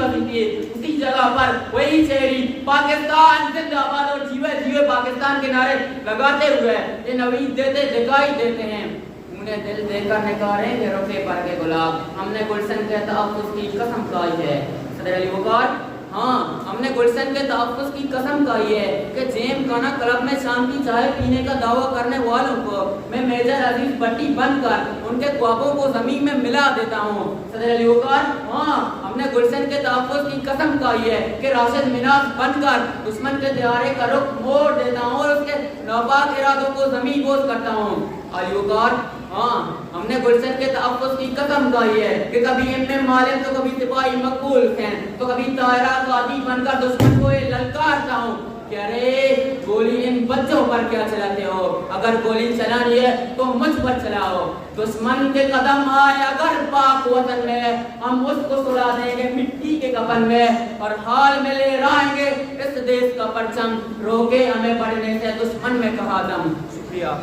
बसी थी, उसी जगह पर वही शहरी पाकिस्तान जिंदाबाद और जीवे जीवे पाकिस्तान के नारे लगाते हुए ये नवीद देते दिखाई देते हैं। उन्हें दिल देकर निकारेंगे रुपये पर के गुलाब, हमने गुलशन के तहफ़्फ़ुज़ की कसम खाई है। सदर अली वक़ार, हाँ, हमने गुलशन के तहफ़्फ़ुज़ की कसम खाई है कि जेम खाना क्लब में शाम की चाय पीने का दावा करने वालों को मैं मेजर अजीज भट्टी बनकर उनके ख्वाबों को ज़मीन में मिला देता हूँ। सदर अली वक़ार, हाँ, हमने गुलशन के तहफ़्फ़ुज़ की कसम खाई है कि राशिद मिनाज बनकर दुश्मन के दियारे का रुख मोड़ देता हूँ और उसके नापाक इरादों को ज़मीन बोझ करता हूँ। अली वक़ार, हाँ, हमने गुलशन के तहफ़्फ़ुज़ की कसम खाई है कि कभी इब्ने मालिक तो कभी सिपाही मकबूल हैं तो कभी तायरा कादी बनकर दुश्मन को ये ललकारता हूँ कि अरे गोली इन बच्चों पर क्या चलाते हो, अगर गोली चलानी है तो मुझ पर चलाओ। दुश्मन के कदम आए अगर पाक वतन में हम उसको सुला देंगे मिट्टी के कफन में और हाल में ले आएंगे इस देश का परचम, रोके हमें बढ़ने से दुश्मन में कहा दम। शुक्रिया।